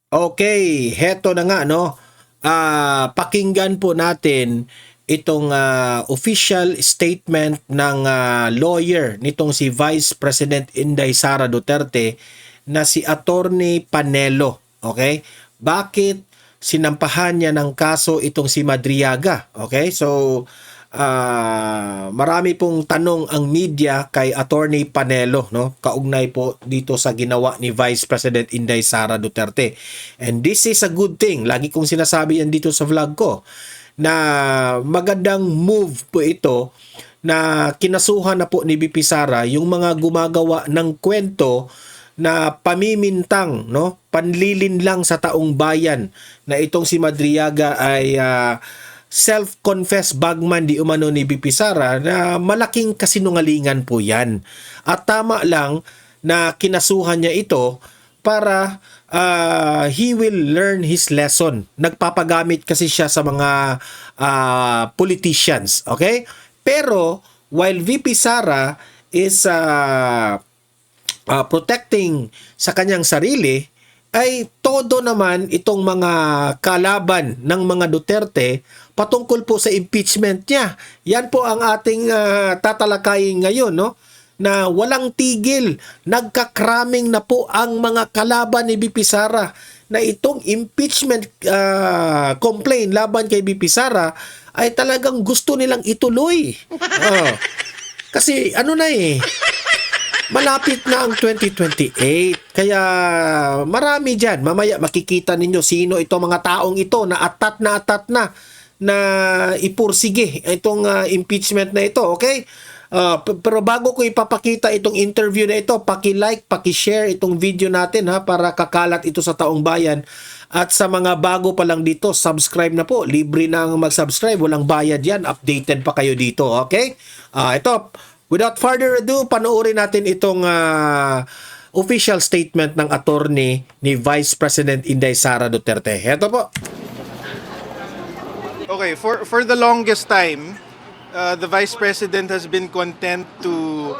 Okay, heto na nga no. Pakinggan po natin itong official statement ng lawyer nitong si Vice President Inday Sara Duterte na si Attorney Panelo. Okay? Bakit sinampahan niya ng kaso itong si Madriaga? Okay? So, marami pong tanong ang media kay Attorney Panelo, no? Kaugnay po dito sa ginawa ni Vice President Inday Sara Duterte. And this is a good thing. Lagi kong sinasabi yan dito sa vlog ko na magandang move po ito na kinasuhan na po ni BP Sara yung mga gumagawa ng kwento na pamimintang, no? Panlilin lang sa taong bayan na itong si Madriaga ay self-confessed bagman di umano ni BP Sara na malaking kasinungalingan po yan. At tama lang na kinasuhan niya ito para he will learn his lesson. Nagpapagamit kasi siya sa mga politicians. Okay? Pero while VP Sara is protecting sa kanyang sarili, ay todo naman itong mga kalaban ng mga Duterte patungkol po sa impeachment niya. Yan po ang ating tatalakayin ngayon, no? Na walang tigil, nagkakraming na po ang mga kalaban ni BP Sara na itong impeachment complaint laban kay BP Sara ay talagang gusto nilang ituloy. Kasi ano na malapit na ang 2028. Kaya marami dyan. Mamaya makikita ninyo sino itong mga taong ito na atat na ipursige itong impeachment na ito. Okay? Pero bago ko ipapakita itong interview na ito, paki-like, paki-share itong video natin ha para kakalat ito sa taong bayan. At sa mga bago pa lang dito, subscribe na po. Libre na ang mag-subscribe. Walang bayad yan. Updated pa kayo dito. Okay? Ito, without further ado, panoorin natin itong official statement ng attorney ni Vice President Inday Sara Duterte. Ito po. Okay, for the longest time, the Vice President has been content to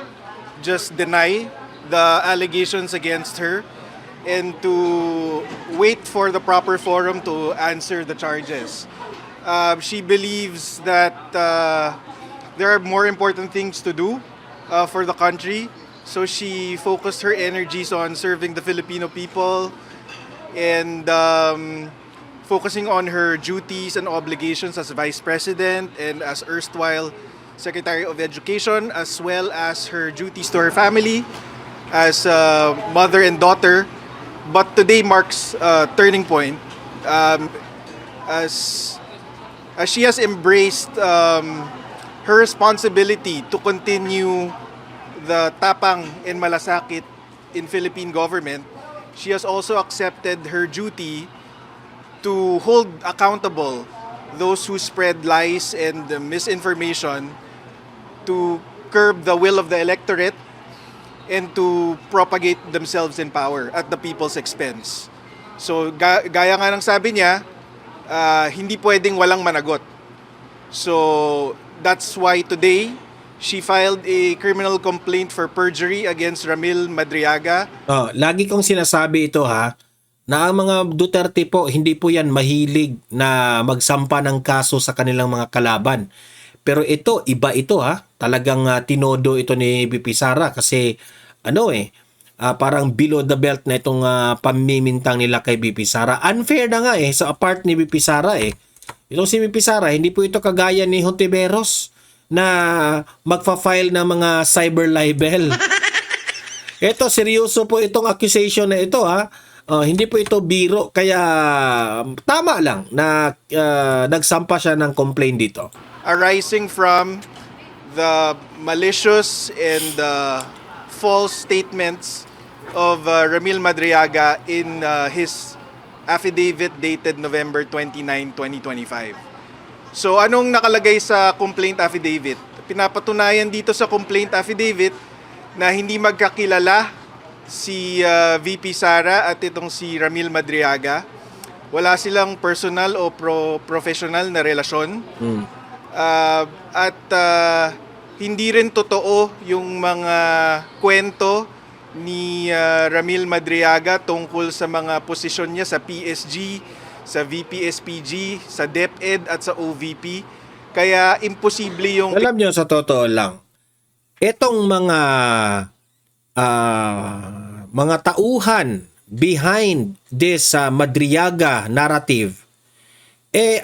just deny the allegations against her and to wait for the proper forum to answer the charges. She believes that there are more important things to do for the country. So she focused her energies on serving the Filipino people and focusing on her duties and obligations as Vice President and as erstwhile Secretary of Education, as well as her duties to her family as mother and daughter. But today marks a turning point as she has embraced her responsibility to continue the tapang and malasakit in Philippine government. She has also accepted her duty to hold accountable those who spread lies and misinformation, to curb the will of the electorate, and to propagate themselves in power at the people's expense. So gaya nga ng sabi niya, hindi pwedeng walang managot. So that's why today she filed a criminal complaint for perjury against Ramil Madriaga. Lagi kong sinasabi ito ha, na ang mga Duterte po, hindi po yan mahilig na magsampa ng kaso sa kanilang mga kalaban. Pero ito, iba ito ha. Talagang tinodo ito ni BP Sara kasi parang below the belt na itong pamimintang nila kay BP Sara. Unfair na nga sa part ni BP Sara Itong si BP Sara, hindi po ito kagaya ni Hontiveros na magfa-file ng mga cyber libel. Ito, seryoso po itong accusation na ito ha. Hindi po ito biro, kaya tama lang na nagsampa siya ng complaint dito. Arising from the malicious and false statements of Ramil Madriaga in his affidavit dated November 29, 2025. So anong nakalagay sa complaint affidavit? Pinapatunayan dito sa complaint affidavit na hindi magkakilala si VP Sara at itong si Ramil Madriaga. Wala silang personal o professional na relasyon. At hindi rin totoo yung mga kwento ni Ramil Madriaga tungkol sa mga posisyon niya sa PSG, sa VP-SPG, sa DepEd at sa OVP. Kaya imposible yung Alam nyo, sa totoo lang, itong mga tauhan behind this Madriaga narrative,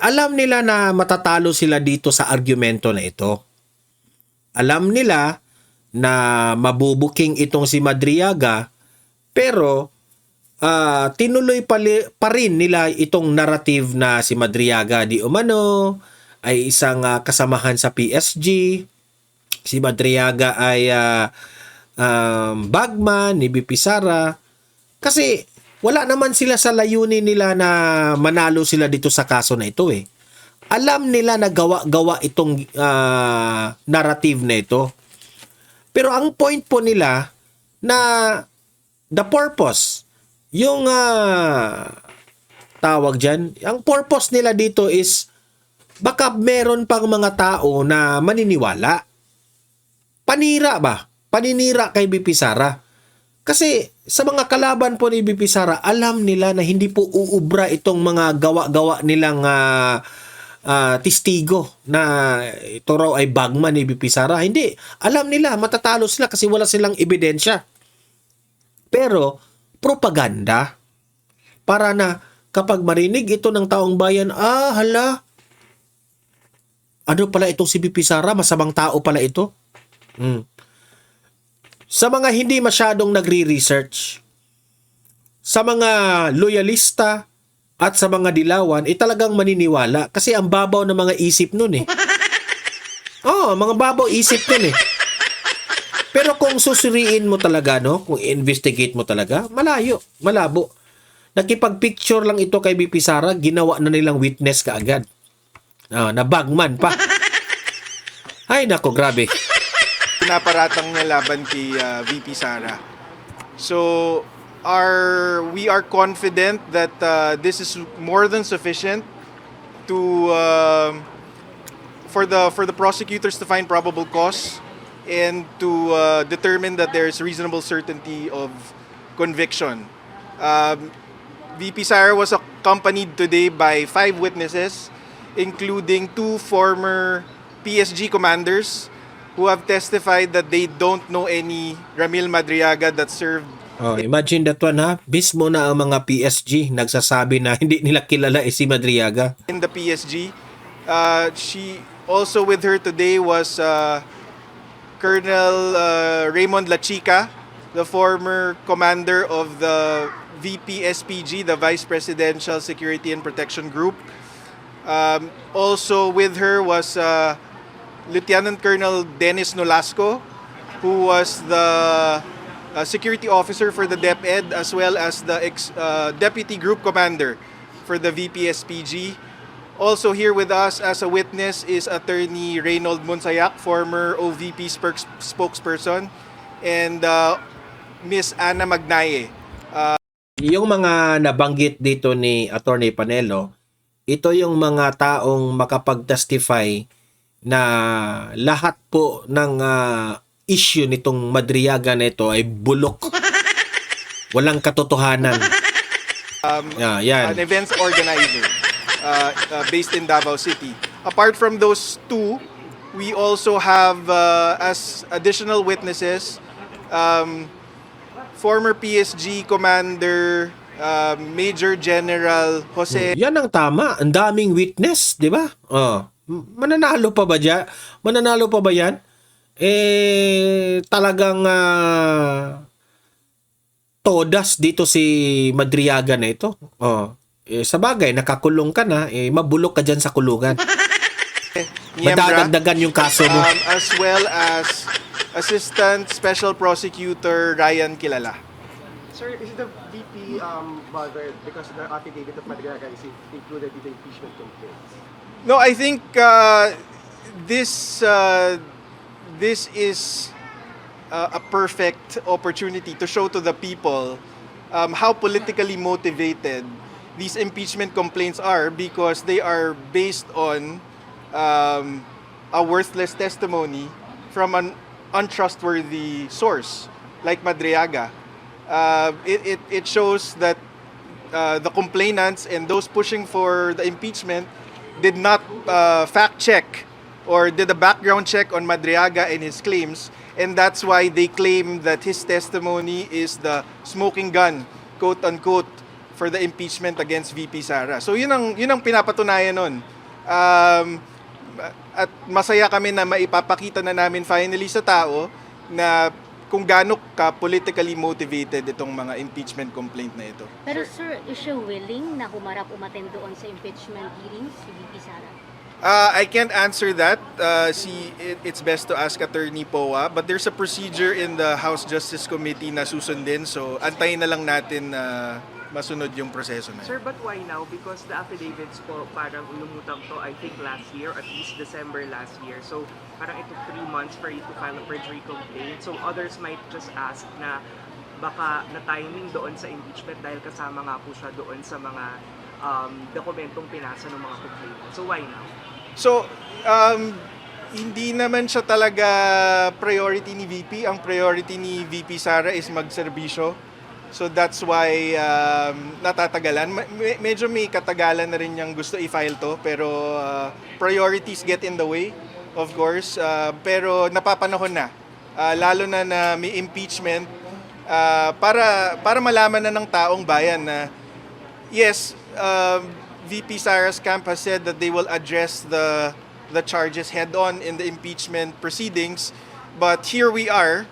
alam nila na matatalo sila dito sa argumento na ito. Alam nila na mabubuking itong si Madriaga, pero tinuloy pa rin nila itong narrative na si Madriaga di umano ay isang kasamahan sa PSG. Si Madriaga ay bagman ni BP Sara. Kasi wala naman sila sa layunin nila na manalo sila dito sa kaso na ito eh. Alam nila na gawa-gawa itong narrative na ito. Pero ang point po nila na the purpose, yung tawag dyan, ang purpose nila dito is baka meron pang mga tao na maniniwala. Panira ba? Paninira kay BP Sara. Kasi sa mga kalaban po ni BP Sara, alam nila na hindi po uubra itong mga gawa-gawa nilang testigo na ito raw ay bagman ni BP Sara. Hindi. Alam nila, matatalo sila kasi wala silang ebidensya. Pero, propaganda. Para na kapag marinig ito ng taong bayan, hala, ano pala itong si BP Sara? Masamang tao pala ito. Sa mga hindi masyadong nagre-research, sa mga loyalista at sa mga dilawan, talagang maniniwala kasi ang babaw ng mga isip nun eh. Mga babaw isip nun eh. Pero kung susuriin mo talaga, no, kung investigate mo talaga, malayo, malabo. Nakipag-picture lang ito kay BP Sara, ginawa na nilang witness kaagad. Na bagman pa. Ay nako, grabe. pinaparatang niya laban kay VP Sara. So, we are confident that this is more than sufficient to for the prosecutors to find probable cause and to determine that there is reasonable certainty of conviction. VP Sara was accompanied today by 5 witnesses, including 2 former PSG commanders who have testified that they don't know any Ramil Madriaga that served Imagine that one ha. Mismo na ang mga PSG nagsasabi na hindi nila kilala si Madriaga. in the PSG. She also with her today was Colonel Raymond Lachica, the former commander of the VP-SPG, the Vice Presidential Security and Protection Group. Also with her was Lieutenant Colonel Dennis Nolasco, who was the security officer for the DepEd, as well as the deputy group commander for the VP-SPG. Also here with us as a witness is Attorney Reynold Monsayak, former OVP spokesperson, and Miss Ana Magnaye. Yung mga nabanggit dito ni Attorney Panelo, ito yung mga taong makapag-testify na lahat po ng issue nitong Madriaga na ito ay bulok. Walang katotohanan. Yan. An events organizer based in Davao City. Apart from those 2, we also have as additional witnesses former PSG commander Major General Jose Yan ang tama. Ang daming witness, di ba? Mananalo pa ba dyan? Mananalo pa ba yan? Talagang todas dito si Madriaga na ito. Sa bagay, nakakulong ka na, mabulok ka dyan sa kulungan. Niembra, Madadagdagan yung kaso mo. as well as Assistant Special Prosecutor Ryan Kilala. Sir, is the VP bothered because the affidavit of Madriaga is included in the impeachment complaints? No, I think this is a perfect opportunity to show to the people how politically motivated these impeachment complaints are, because they are based on a worthless testimony from an untrustworthy source. like Madriaga, it shows that the complainants and those pushing for the impeachment did not fact check or did a background check on Madriaga and his claims, and that's why they claim that his testimony is the smoking gun, quote unquote, for the impeachment against VP Sara. So yun ang pinapatunayan nun. At masaya kami na maipapakita na namin finally sa tao na kung gaano ka politically motivated itong mga impeachment complaint na ito. Pero sir, is siya willing na humarap umattend doon sa impeachment hearings si VP Sara? I can't answer that. It's best to ask Attorney Poa. But there's a procedure in the House Justice Committee na susundin. So, antayin na lang natin na masunod yung proseso na. Sir, but why now? Because the affidavits po parang lumutang to, I think, last year, at least December last year. So, parang it took 3 months for you to file a perjury complaint. So, others might just ask na baka na-timing doon sa impeachment dahil kasama nga po siya doon sa mga dokumentong pinasa ng mga complainant. So, why now? So, hindi naman siya talaga priority ni VP. Ang priority ni VP Sara is magserbisyo. So that's why natatagalan. Medyo may katagalan na rin niyang gusto i-file to. Pero priorities get in the way, of course. Pero napapanahon na. Lalo na may impeachment. Para malaman na ng taong bayan na yes, VP Sara's camp has said that they will address the charges head-on in the impeachment proceedings. But here we are,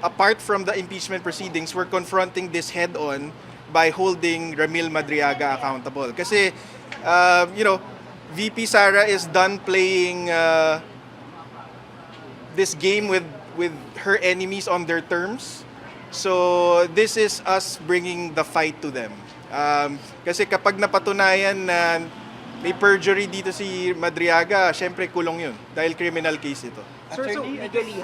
apart from the impeachment proceedings, we're confronting this head-on by holding Ramil Madriaga accountable. Kasi, VP Sara is done playing this game with her enemies on their terms. So, this is us bringing the fight to them. Kasi kapag napatunayan na may perjury dito si Madriaga, syempre kulong yun dahil criminal case ito. Sir, so legally,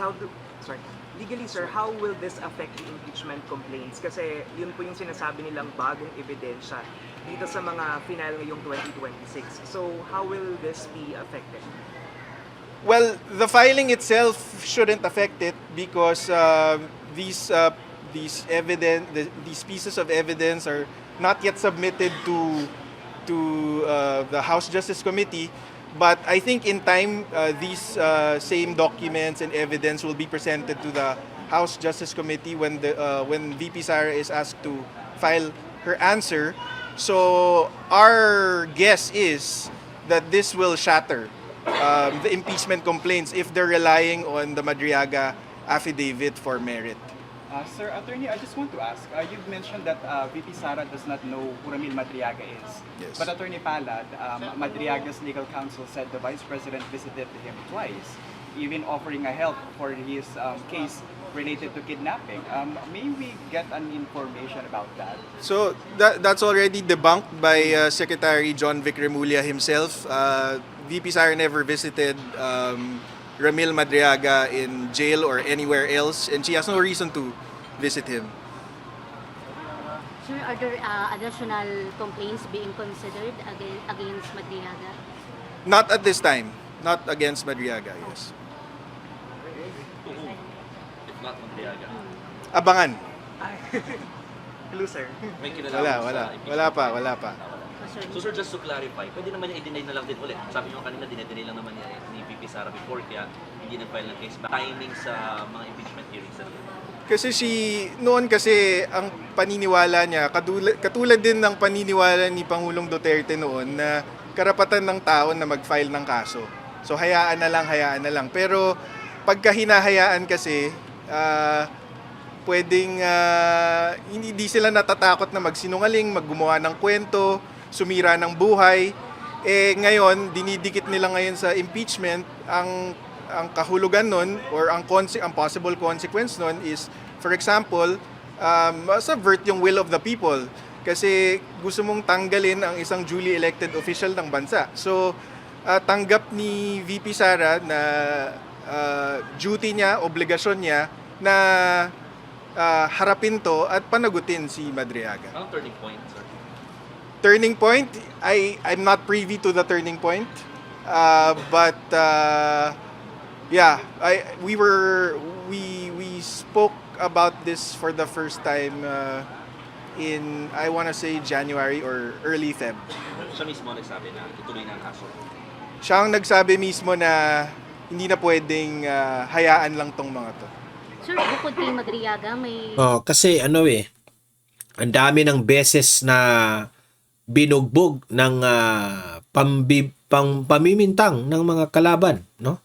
sir, how will this affect the impeachment complaints? Kasi yun po yung sinasabi nilang bagong ebidensya dito sa mga final ngayong 2026. So, how will this be affected? Well, the filing itself shouldn't affect it because these pieces of evidence are not yet submitted to the House Justice Committee, but I think in time these same documents and evidence will be presented to the House Justice Committee when VP Sara is asked to file her answer. So our guess is that this will shatter the impeachment complaints if they're relying on the Madriaga affidavit for merit. Sir Attorney, I just want to ask, you've mentioned that VP Sara does not know who Ramil Madriaga is. Yes. But Attorney Palad, Madriaga's legal counsel said the Vice President visited him twice, even offering a help for his case related to kidnapping. May we get an information about that? So that's already debunked by Secretary John Vic Remulla himself. VP Sara never visited Ramil Madriaga in jail or anywhere else, and she has no reason to visit him. Sir, are there additional complaints being considered against Madriaga? Not at this time. Not against Madriaga, yes. If not Madriaga. Abangan. Clue, sir. May kinalaman Wala pa. So sir, just to clarify, pwede naman niya i-deny na lang din ulit. Sabi niyo kanina, dinedeny lang naman niya ni VP Sara before, kaya hindi nag-file ng case. Timing sa mga impeachment hearings natin. Kasi noon kasi ang paniniwala niya, katulad din ng paniniwala ni Pangulong Duterte noon na karapatan ng tao na mag-file ng kaso. So hayaan na lang. Pero pagka hinahayaan kasi, pwedeng hindi sila natatakot na magsinungaling, maggumawa ng kwento, sumira ng buhay. Ngayon, dinidikit nila ngayon sa impeachment, ang kahulugan nun or ang possible consequence nun is, for example, subvert yung will of the people. Kasi gusto mong tanggalin ang isang duly elected official ng bansa. So, tanggap ni VP Sara na duty niya, obligasyon niya na harapin to at panagutin si Madriaga. Anong turning point, sir? Turning point, I'm not privy to the turning point. But yeah, we spoke about this for the first time in, I want to say, January or early Feb. Siya mismo nagsabi na ituloy na ang kaso. Siya ang nagsabi mismo na hindi na pwedeng hayaan lang tong mga to. Sir, bukod kay Madriaga, may Kasi ang dami ng beses na binugbog ng pamimintang ng mga kalaban, no?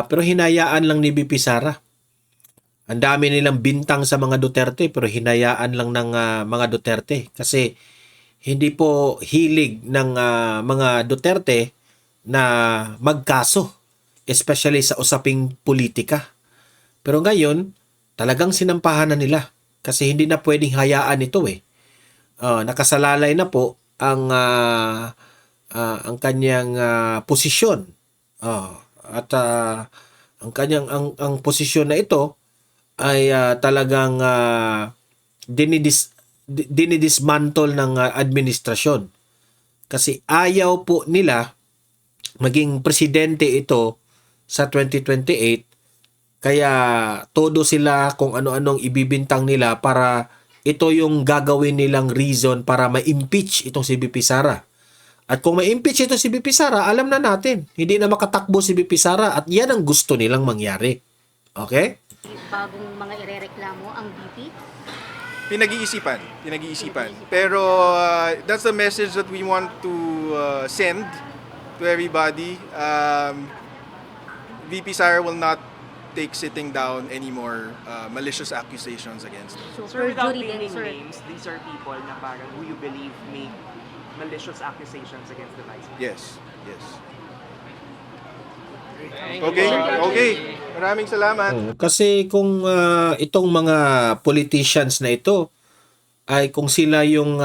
Pero hinayaan lang ni BP Sara. Ang dami nilang bintang sa mga Duterte pero hinayaan lang ng mga Duterte kasi hindi po hilig ng mga Duterte na magkaso, especially sa usaping politika. Pero ngayon, talagang sinampahan na nila kasi hindi na pwedeng hayaan ito eh. Nakasalalay na po ang kanyang posisyon. At ang kanyang ang posisyon na ito ay talagang dinidismantle ng administrasyon. Kasi ayaw po nila maging presidente ito sa 2028, kaya todo sila kung ano-anong ibibintang nila para ito yung gagawin nilang reason para ma-impeach itong si BP Sara. At kung ma-impeach ito si BP Sara, alam na natin, hindi na makatakbo si BP Sara at yan ang gusto nilang mangyari. Okay? bagong mga irereklamo ang BP? Pinag-iisipan. Pero that's the message that we want to send to everybody. VP Sara will not take sitting down anymore malicious accusations against her. So, Sir, without perjury din, naming sir. names, these are people na parang who you believe make malicious accusations against the vice president. Yes. Okay. Maraming salamat. Kasi kung itong mga politicians na ito ay kung sila yung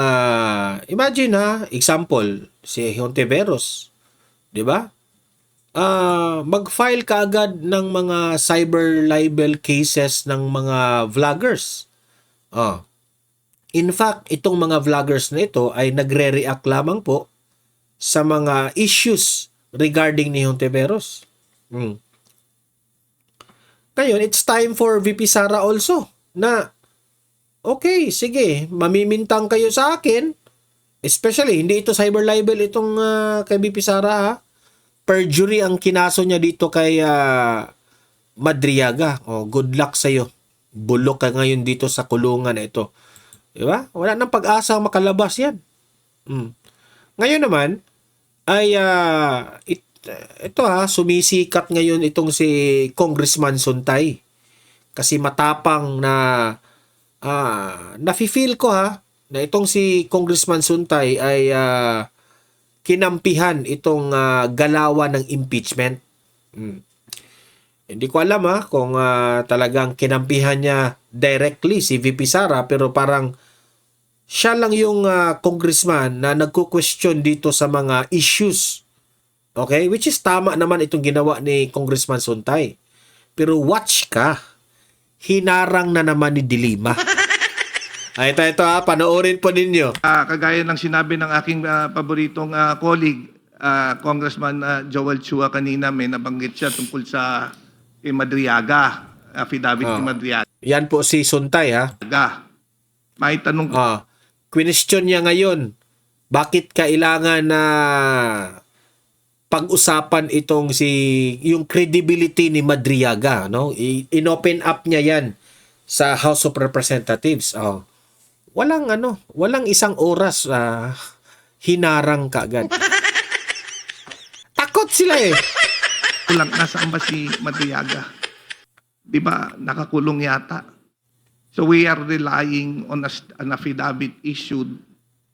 imagine example si Hontiveros, 'di ba? Mag-file ka agad ng mga cyber libel cases ng mga vloggers. In fact, itong mga vloggers na ito ay nagre-react lamang po sa mga issues regarding ni Hontiveros. Ngayon, it's time for VP Sara also na okay, sige, mamimintang kayo sa akin. Especially, hindi ito cyber libel itong kay VP Sara ha. Perjury ang kinaso niya dito kay Madriaga. Good luck sa'yo. Bulok ka ngayon dito sa kulungan na ito. Diba? Wala nang pag-asa makalabas yan. Ngayon naman, ay ito sumisikat ngayon itong si Congressman Suntay. Kasi matapang na nafi-feel ko na itong si Congressman Suntay ay kinampihan itong galawan ng impeachment. Hindi ko alam kung talagang kinampihan niya directly si VP Sara, pero parang siya lang yung congressman na nagko-question dito sa mga issues. Okay? Which is tama naman itong ginawa ni Congressman Suntay. Pero watch ka. Hinarang na naman ni Dilima. Ito panoorin po ninyo. Kagaya ng sinabi ng aking paboritong colleague, Congressman Joel Chua kanina, may nabanggit siya tungkol sa kay Madriaga, affidavit ni Madriaga. Yan po si Suntay May tanong question niya ngayon, bakit kailangan na pag-usapan itong yung credibility ni Madriaga, no? In-open up niya yan sa House of Representatives. Walang isang oras hinarang kaagad. Takot sila kulang nasaan ba si Madriaga? 'Di ba nakakulong yata? So we are relying on an affidavit issued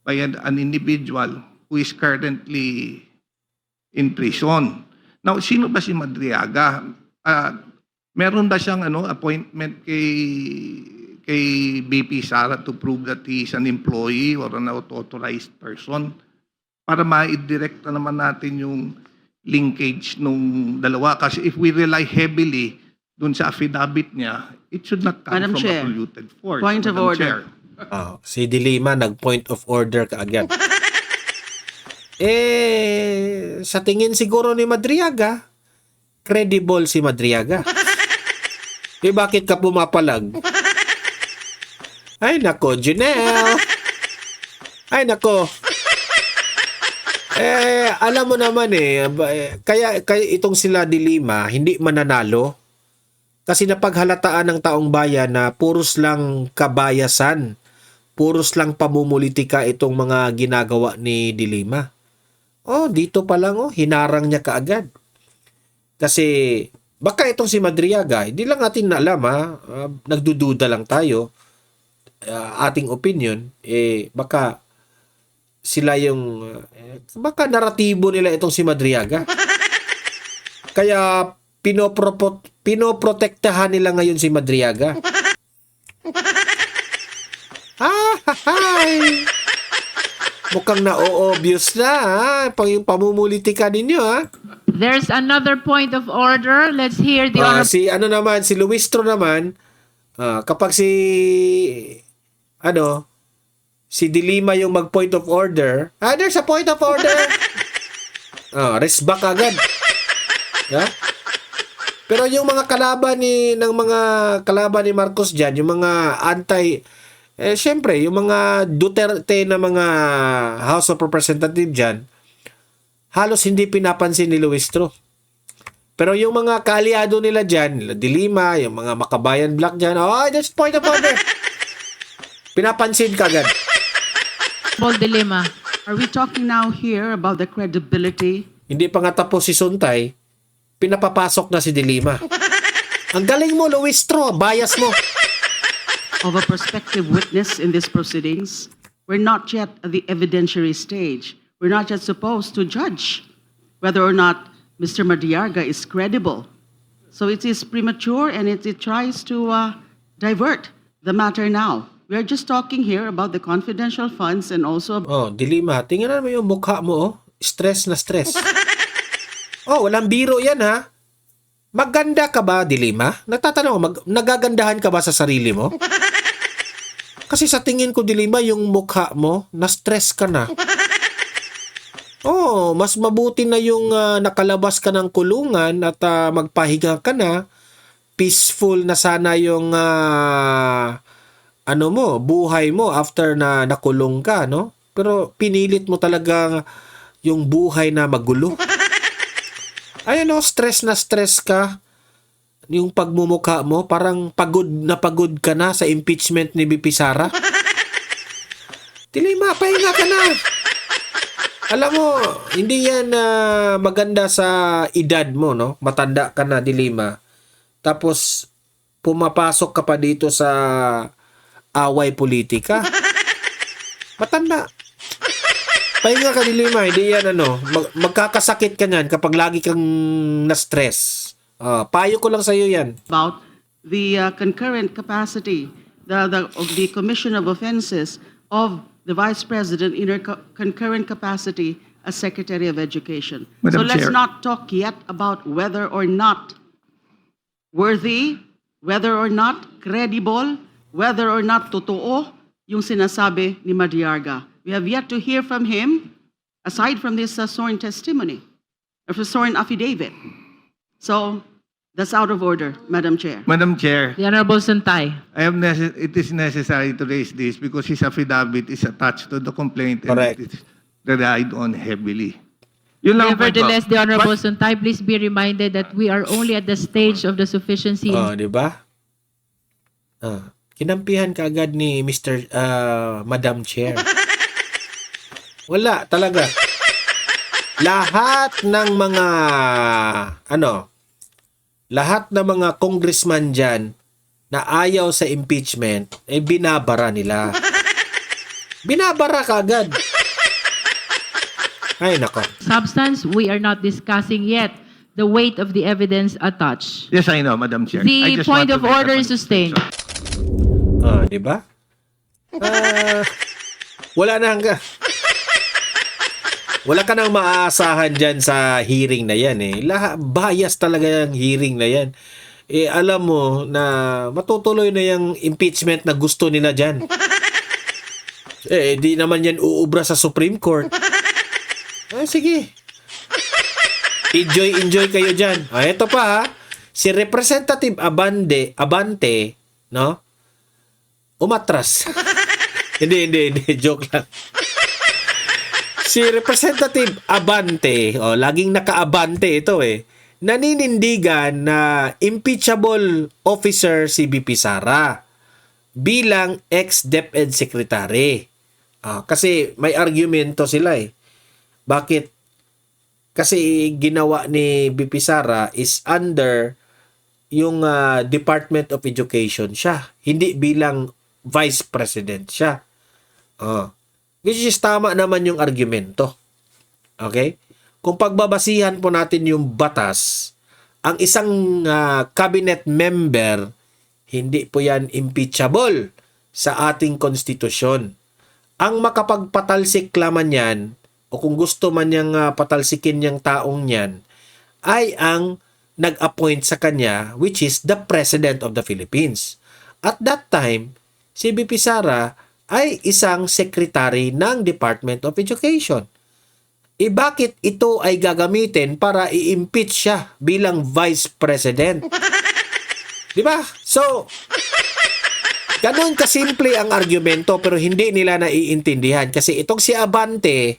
by an individual who is currently in prison. Now, sino ba si Madriaga? Meron ba siyang appointment kay BP Sara to prove that he is an employee or an authorized person? Para ma-direct na naman natin yung linkage nung dalawa. Kasi if we rely heavily dun sa affidavit niya, it should not come Madam from Chair, a polluted force. point of Madam order. Chair. Si Dilima nag-point of order kaagad. Sa tingin siguro ni Madriaga, credible si Madriaga. Eh, bakit ka pumapalag? Ay, nako, Janelle. Ay, nako. Alam mo naman kaya itong sila De Lima, hindi mananalo. Kasi napaghalataan ng taong bayan na puros lang kabayasan, puros lang pamumulitika itong mga ginagawa ni De Lima. Oh, dito pa lang, hinarang niya kaagad. Kasi baka itong si Madriaga, hindi lang natin alam nagdududa lang tayo, ating opinion, baka sila yung, baka naratibo nila itong si Madriaga. Kaya pinoprotektahan nila ngayon si Madriaga. Hi! Mukhang na-obvious na yung pamumulitika ninyo There's another point of order. Let's hear the honorable... Si Luistro naman, kapag si De Lima yung mag-point of order, there's a point of order. Rest back agad. Pero yung mga kalaban ni Marcos diyan, yung mga syempre, yung mga Duterte na mga House of Representatives diyan, halos hindi pinapansin ni Luistro. Pero yung mga kaaliado nila diyan, De Lima, yung mga Makabayan Black diyan, that's point of order. Pinapansin kagad. Paul De Lima, are we talking now here about the credibility? Hindi pa nga tapos si Suntay, pinapapasok na si De Lima. Ang galing mo, Luistro, bias mo. Of a prospective witness in these proceedings, we're not yet at the evidentiary stage. We're not yet supposed to judge whether or not Mr. Madriaga is credible. So it is premature and it tries to divert the matter now. We are just talking here about the confidential funds and also... De Lima, tingnan mo yung mukha mo, stress na stress. Walang biro yan Maganda ka ba, De Lima? Nagtatanong, nagagandahan ka ba sa sarili mo? Kasi sa tingin ko, De Lima, yung mukha mo, na-stress ka na. Mas mabuti na yung nakalabas ka ng kulungan at magpahinga ka na. Peaceful na sana yung buhay mo after na nakulong ka, no? Pero pinilit mo talagang yung buhay na magulo. Stress na stress ka. Yung pagmumukha mo, parang pagod ka na sa impeachment ni BP Sara. De Lima, pahinga ka na. Alam mo, hindi yan maganda sa edad mo, no? Matanda ka na, De Lima. Tapos, pumapasok ka pa dito sa away politika. Matanda. Pahinga ka, De Lima. Hindi yan magkakasakit ka niyan kapag lagi kang na-stress. Payo ko lang sa'yo yan. About the concurrent capacity of the Commission of Offenses of the Vice President in her concurrent capacity as Secretary of Education. Madam So let's Chair. not talk yet about whether or not worthy, whether or not credible, whether or not totoo yung sinasabi ni Madriaga. We have yet to hear from him, aside from this sworn testimony, or sworn affidavit. So, that's out of order, Madam Chair. Madam Chair, The Honorable Santay. it is necessary to raise this because his affidavit is attached to the complaint Correct. and it is relied on heavily. Yun lang po. Nevertheless, the Honorable But- Santay, please be reminded that we are only at the stage of the sufficiency. Di ba? Kinampihan ka agad ni Mr. Madam Chair. Wala talaga. Lahat ng mga lahat ng mga congressman dyan na ayaw sa impeachment, binabara nila. Binabara ka agad. Ay, nako. Substance, we are not discussing yet the weight of the evidence attached. Yes, I know, Madam Chair. I The just point want to of make order a is sustained. Di ba? Wala na wala ka nang maaasahan dyan sa hearing na yan bias talaga yung hearing na yan. Alam mo na matutuloy na yung impeachment na gusto nila dyan. Di naman yan uubra sa Supreme Court. Sige. Enjoy kayo dyan. Ito pa si Representative Abante, no? Umatras. hindi, joke lang. Si Representative Abante, laging naka-abante ito naninindigan na impeachable officer si BP Sara bilang ex-DepEd Secretary. Kasi may argumento sila Bakit? Kasi ginawa ni BP Sara is under yung Department of Education siya. Hindi bilang Vice President siya. Which is tama naman yung argumento. Okay? Kung pagbabasihan po natin yung batas, ang isang cabinet member, hindi po yan impeachable sa ating konstitusyon. Ang makapagpatalsik laman yan, o kung gusto man niyang patalsikin niyang taong yan, ay ang nag-appoint sa kanya, which is the President of the Philippines. At that time, si BP Sara ay isang secretary ng Department of Education. Bakit ito ay gagamitin para i-impeach siya bilang Vice President? Di ba? So, ganun kasimple ang argumento pero hindi nila naiintindihan. Kasi itong si Abante,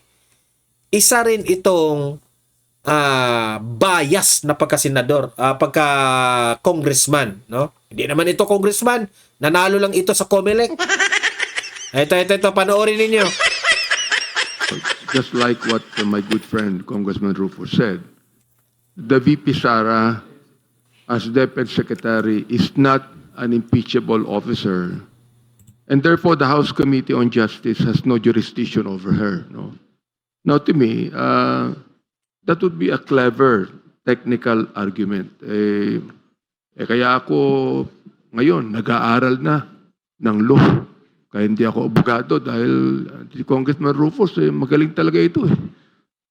isa rin itong bias na pagka-senador, pagka-congressman. No? Hindi naman ito congressman. Nanalo lang ito sa COMELEC. Ito, panoorin ninyo. Just like what my good friend Congressman Rufo said, the VP Sara, as DepEd Secretary, is not an impeachable officer, and therefore the House Committee on Justice has no jurisdiction over her. No? Now, to me, that would be a clever technical argument. Kaya ako ngayon nag-aaral na ng law. Kaya hindi ako abogado dahil si Congressman Rufus, magaling talaga ito.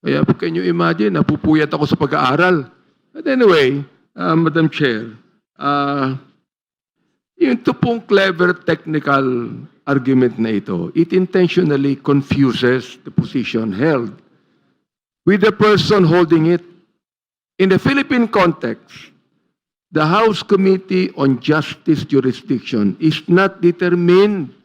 Kaya can you imagine, napupuyat ako sa pag-aaral. But anyway, Madam Chair, yung ito pong clever technical argument na ito, it intentionally confuses the position held with the person holding it. In the Philippine context, the House Committee on Justice jurisdiction is not determined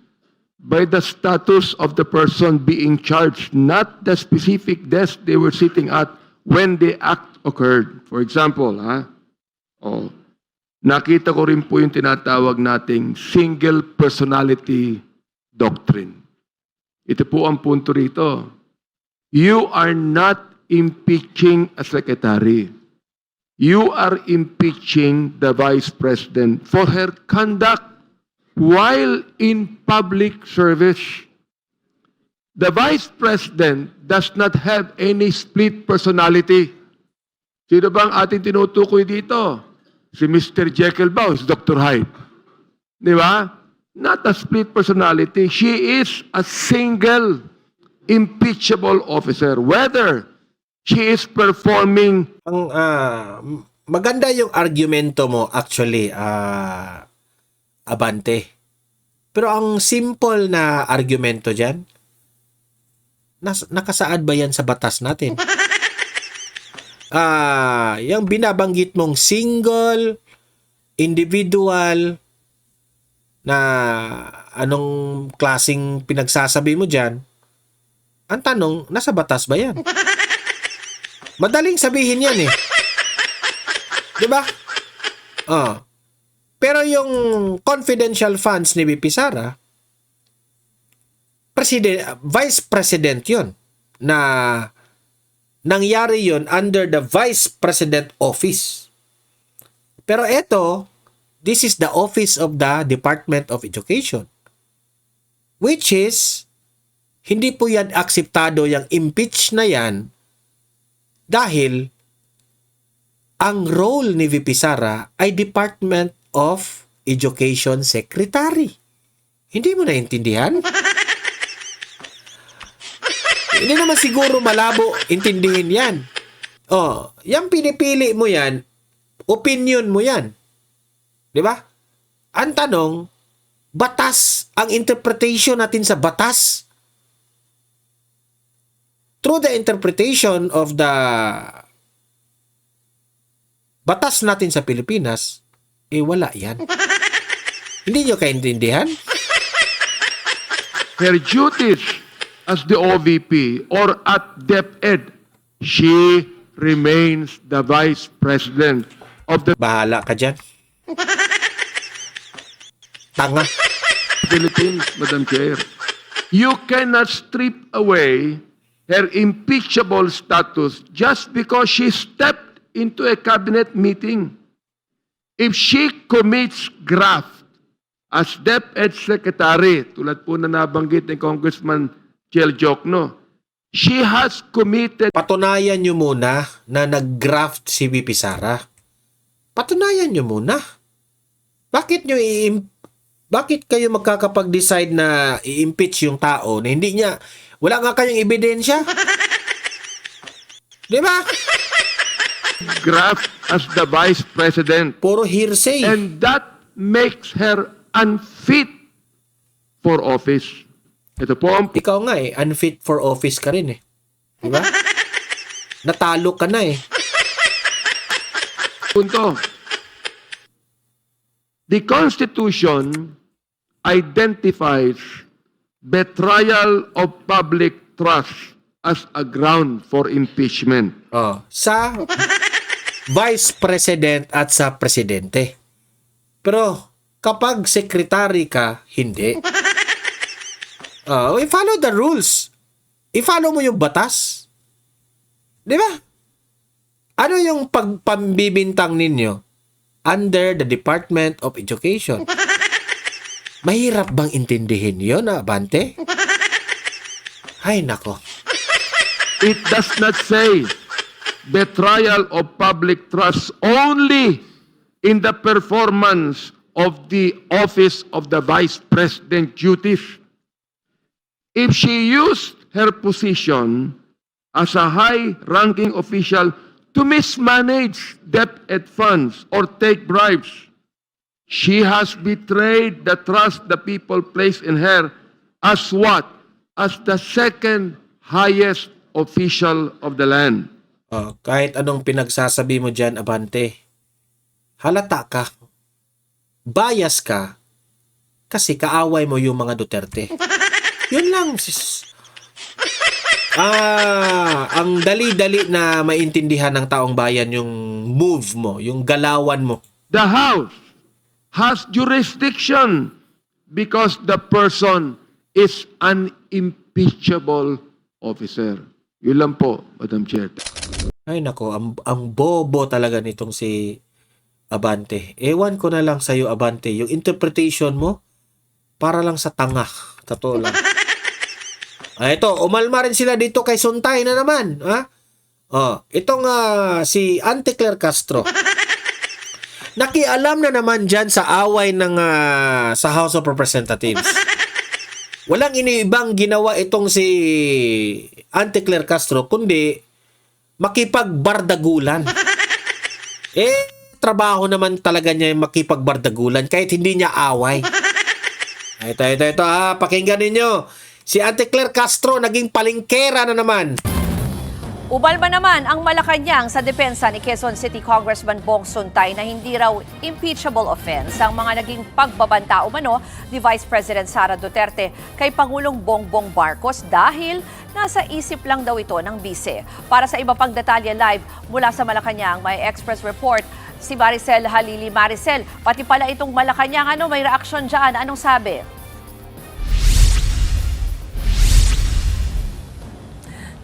by the status of the person being charged, not the specific desk they were sitting at when the act occurred. For example, nakita ko rin po yung tinatawag nating single personality doctrine. Ito po ang punto rito. You are not impeaching a secretary. You are impeaching the Vice President for her conduct while in public service. The Vice President does not have any split personality. Sino bang ating tinutukoy dito? Si Mr. Jekyll ba o si Dr. Hyde? Di ba? Not a split personality. She is a single impeachable officer. Whether she is performing... Maganda yung argumento mo actually, Abante. Pero ang simple na argumento dyan, nakasaad ba yan sa batas natin? Yung binabanggit mong single, individual, na anong klaseng pinagsasabi mo dyan, ang tanong, nasa batas ba yan? Madaling sabihin yan Diba? Pero yung confidential funds ni BP Sara, Vice President yun, na nangyari yun under the Vice President Office. Pero ito, this is the Office of the Department of Education. Which is, hindi po yan akseptado yung impeach na yan dahil ang role ni VP Sara ay Department of Education Secretary. Hindi mo naintindihan? Hindi naman siguro malabo intindihin yan. Yung pinipili mo yan, opinion mo yan. Di ba? Ang tanong, batas, ang interpretation natin sa batas, through the interpretation of the batas natin sa Pilipinas, wala yan. Hindi nyo kaintindihan? Her duties as the OVP or at DepEd, she remains the Vice President of the Bahala ka dyan. Tanga. Philippines, Madam Chair. You cannot strip away her impeachable status just because she stepped into a cabinet meeting. If she commits graft as DepEd Secretary, tulad po na nabanggit ni Congressman Chel Jokno, she has committed. Patunayan nyo muna na nag-graft si VP Sara. Patunayan nyo muna. Bakit kayo magkakapag-decide na i-impeach yung tao na hindi niya, wala nga kayong ebidensya? Di ba? Graft as the Vice President. Puro hearsay. And that makes her unfit for office. Ito po ang Ikaw nga unfit for office ka rin Di ba? Natalo ka na punto. The Constitution identifies betrayal of public trust as a ground for impeachment. Sa Vice President at sa Presidente. Pero kapag Secretary ka, hindi. I-follow the rules. I-follow mo yung batas. Di ba? Ano yung pambibintang ninyo? Under the Department of Education. Mahirap bang intindihin yun, Abante? Ay, nako. It does not say betrayal of public trust only in the performance of the office of the Vice President duties. If she used her position as a high-ranking official to mismanage DepEd funds or take bribes, she has betrayed the trust the people place in her as what? As the second highest official of the land. Kahit anong pinagsasabi mo dyan, Abante, halata ka. Bias ka kasi kaaway mo yung mga Duterte. Yun lang, sis. Ang dali-dali na maintindihan ng taong bayan yung move mo, yung galawan mo. The House has jurisdiction because the person is an impeachable officer. Yun lang po, Madam Chair. Ay nako, ang bobo talaga nitong si Abante. Ewan ko na lang sa'yo, Abante. Yung interpretation mo, para lang sa tanga. Totoo lang. Ito, umalma rin sila dito kay Suntay na naman. Itong si Auntie Claire Castro. Nakialam na naman dyan sa away ng sa House of Representatives. Walang iniibang ginawa itong si Auntie Claire Castro kundi makipagbardagulan. Trabaho naman talaga niya yung makipagbardagulan kahit hindi niya away. Ito pakinggan ninyo. Si Auntie Claire Castro naging palingkera na naman. Umalma naman ang Malacanang sa depensa ni Quezon City Congressman Bong Suntay na hindi raw impeachable offense ang mga naging pagbabanta umano ni Vice President Sara Duterte kay Pangulong Bongbong Marcos dahil nasa isip lang daw ito ng bise. Para sa iba pang detalye live mula sa Malacanang, may Express Report si Maricel Halili. Maricel, pati pala itong Malacanang, may reaksyon dyan? Anong sabi?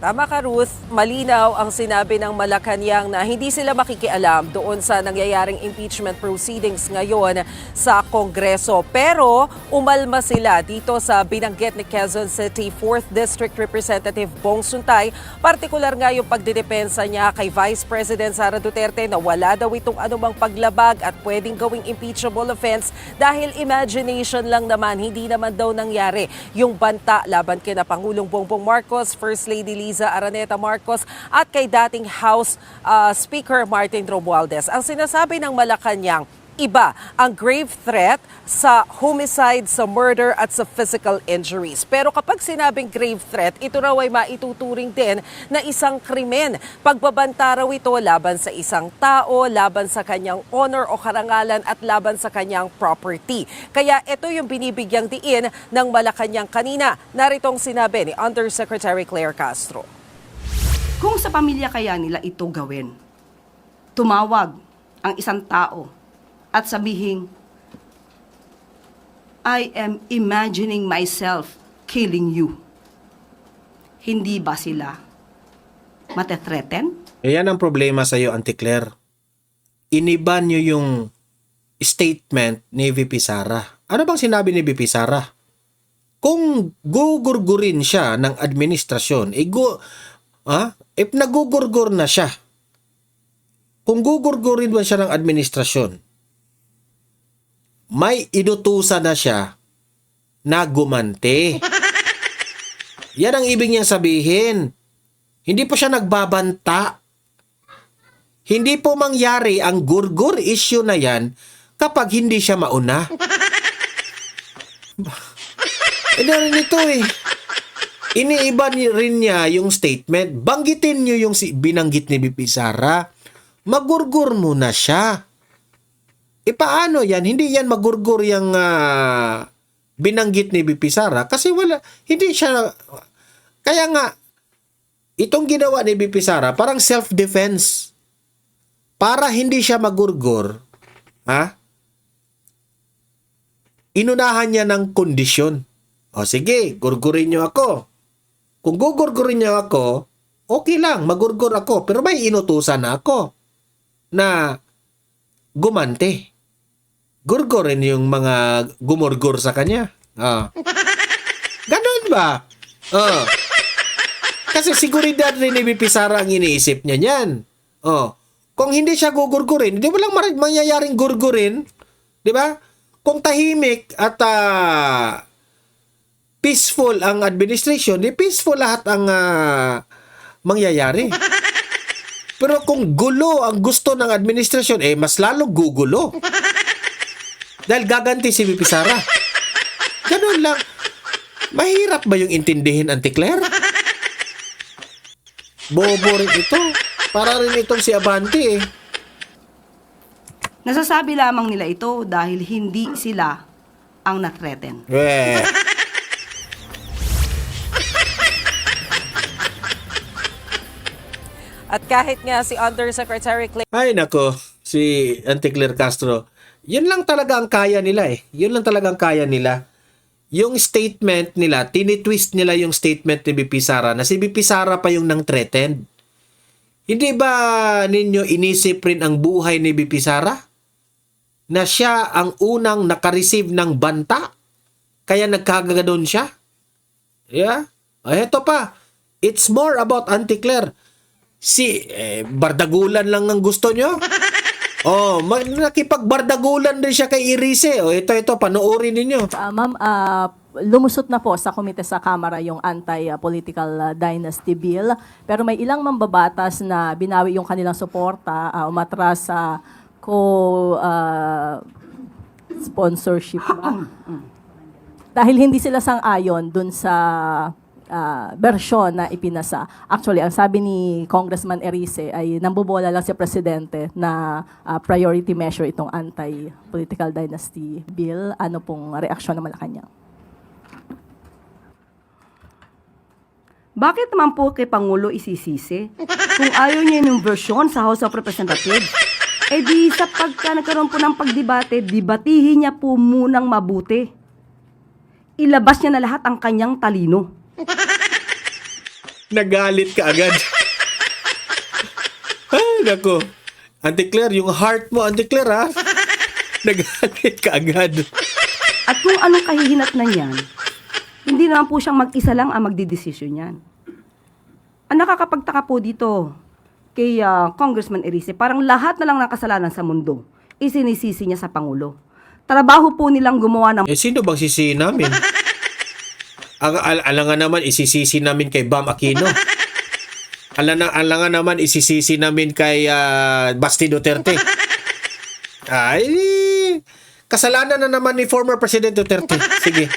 Tama ka, Ruth. Malinaw ang sinabi ng Malacanang na hindi sila makikialam doon sa nangyayaring impeachment proceedings ngayon sa Kongreso. Pero umalma sila dito sa binanggit ni Quezon City 4th District Representative Bong Suntay. Partikular nga yung pagdidepensa niya kay Vice President Sara Duterte na wala daw itong anumang paglabag at pwedeng gawing impeachable offense dahil imagination lang naman, hindi naman daw nangyari yung banta laban kina Pangulong Bongbong Marcos, First Lady Liza Araneta Marcos at kay dating House Speaker Martin Romualdez. Ang sinasabi ng Malacanang, Iba ang grave threat sa homicide, sa murder at sa physical injuries. Pero kapag sinabing grave threat, ito raw ay maituturing din na isang krimen. Pagbabanta raw ito laban sa isang tao, laban sa kanyang honor o karangalan at laban sa kanyang property. Kaya ito yung binibigyang diin ng Malacanang kanina. Naritong sinabi ni Undersecretary Claire Castro. Kung sa pamilya kaya nila ito gawin, tumawag ang isang tao at sabihin, I am imagining myself killing you. Hindi ba sila matetreten? Yan ang problema sa iyo, Auntie Claire. Iniba niyo yung statement ni VP Sara. Ano bang sinabi ni VP Sara? Kung gugurgurin siya ng administrasyon, if nagugurgur na siya, kung gugurgurin ba siya ng administrasyon, may inutusan na siya na gumante. Yan ang ibig niyang sabihin. Hindi po siya nagbabanta. Hindi po mangyari ang gurgur issue na yan kapag hindi siya mauna. Rin ito eh. Iniiba rin niya yung statement. Banggitin niyo yung binanggit ni VP Sara. Magurgur muna siya. Paano yan? Hindi yan magurgur yung binanggit ni VP Sara kasi hindi siya. Kaya nga, itong ginawa ni VP Sara parang self-defense. Para hindi siya magurgur, inunahan niya ng kondisyon. O sige, gurgurin niyo ako. Kung gugurgurin niyo ako, okay lang, magurgur ako. Pero may inutusan na ako na gumante. Gurgurin yung mga gumurgur sa kanya. Ganun ba? Kasi seguridad rin ni VP Sara ang iniisip niya niyan. Kung hindi siya gugurgurin, hindi mo lang mangyayaring gurgurin. Di ba? Kung tahimik at peaceful ang administration, di peaceful lahat ang mangyayari. Pero kung gulo ang gusto ng administrasyon, mas lalong gugulo. Dahil gaganti si VP Sara. Ganun lang. Mahirap ba yung intindihin, Auntie Claire? Bobo rin ito. Para rin itong si Abante eh. Nasasabi lamang nila ito dahil hindi sila ang natreten. At kahit nga si Undersecretary Claire Ay nako, si Auntie Claire Castro. Yun lang talaga ang kaya nila eh. Yun lang talaga ang kaya nila. Yung statement nila, tinitwist nila yung statement ni VP Sara na si VP Sara pa yung nang threatened. Hindi ba ninyo inisip rin ang buhay ni VP Sara? Na siya ang unang nakareceive ng banta? Kaya nagkagagadon siya? Yeah? Eto pa. It's more about Auntie Claire. Bardagulan lang ang gusto nyo? Nakipagbardagulan din siya kay Irice. Ito, panoorin ninyo. Ma'am, lumusot na po sa komite sa Kamara yung anti-political dynasty bill. Pero may ilang mambabatas na binawi yung kanilang suporta, umatras sa co-sponsorship ba? Dahil hindi sila sang-ayon dun sa bersyon na ipinasa. Actually, ang sabi ni Congressman Erice ay nambobola lang si Presidente na priority measure itong anti-political dynasty bill. Ano pong reaksyon ng Malacanang? Bakit naman po kay Pangulo isisisi? Kung ayaw niya yung version sa House of Representatives, di sa nagkaroon po ng pagdebate, debatihin niya po munang mabuti. Ilabas niya na lahat ang kanyang talino. Nagalit ka agad. Ay, nako. Auntie Claire, yung heart mo, Auntie Claire, ha? Nagalit ka agad. At kung anong kahihinat na niyan, hindi naman po siyang mag-isa lang ang magdidesisyon niyan. Ang nakakapagtaka po dito kay Congressman Erice, parang lahat na lang ng kasalanan sa mundo isinisisi niya sa Pangulo. Trabaho po nilang gumawa ng... Sino bang sisi namin? Alangan naman isisisi namin kay Bam Aquino. Alangan naman isisisi namin kay Basti Duterte. Ay, Kasalanan na naman ni former President Duterte. Sige.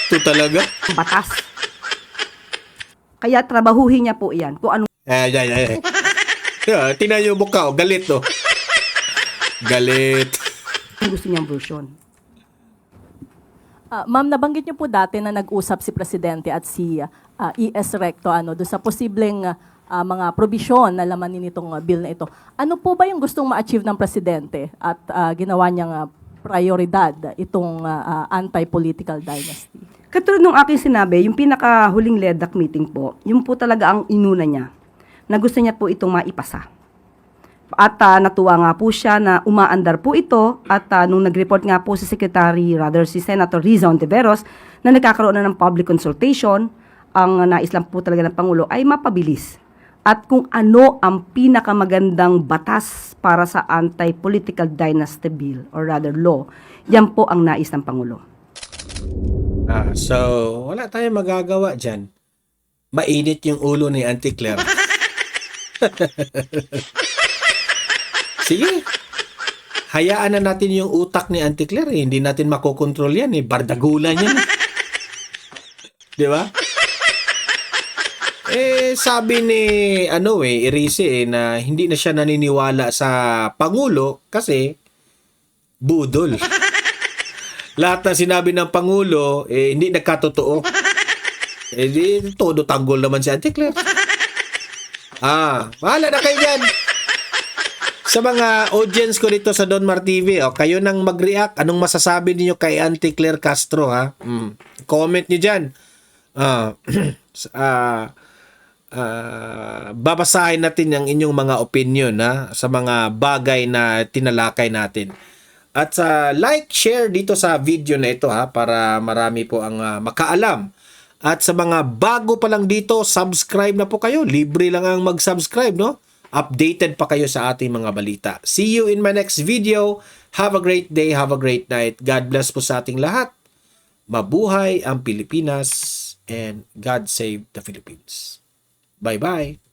Ito talaga. batas. Kaya trabahuhin niya po yan. Kung anong Ay. Yeah, tinayo mo ka, galit to. Galit. gusto niyang version. Ma'am, nabanggit niyo po dati na nag-usap si Presidente at si ES Recto doon sa posibleng mga probisyon na laman nitong bill na ito. Ano po ba yung gustong ma-achieve ng Presidente at ginawa niyang prioridad itong anti-political dynasty? Katulad nung aking sinabi, yung pinakahuling LEDAC meeting po, yung po talaga ang inuna niya na gusto niya po itong maipasa. At natuwa nga po siya na umaandar po ito at nung nag-report nga po si si Senator Riza Ontiveros na nagkakaroon na ng public consultation, ang nais lang po talaga ng Pangulo ay mapabilis. At kung ano ang pinakamagandang batas para sa anti-political dynasty bill or rather law, yan po ang nais ng Pangulo. So, wala tayong magagawa dyan. Mainit yung ulo ni Auntie Claire. Sige. Hayaan na natin yung utak ni Auntie Claire. Hindi natin makokontrol yan. Bardagulan yan. Di ba? Sabi ni Erice na hindi na siya naniniwala sa Pangulo kasi budol. Lahat ng sinabi ng Pangulo, hindi nagkatotoo. Di, todo tanggol naman si Auntie Claire. Bahala na kayo dyan. Sa mga audience ko dito sa Don Mar TV, kayo nang mag-react. Anong masasabi niyo kay Auntie Claire Castro, ha? Comment niyo dyan. Babasahin natin ang inyong mga opinion, ha? Sa mga bagay na tinalakay natin. At like, share dito sa video na ito, ha? Para marami po ang makaalam. At sa mga bago pa lang dito, subscribe na po kayo. Libre lang ang mag-subscribe, no? Updated pa kayo sa ating mga balita. See you in my next video. Have a great day, have a great night. God bless po sa ating lahat. Mabuhay ang Pilipinas and God save the Philippines. Bye-bye.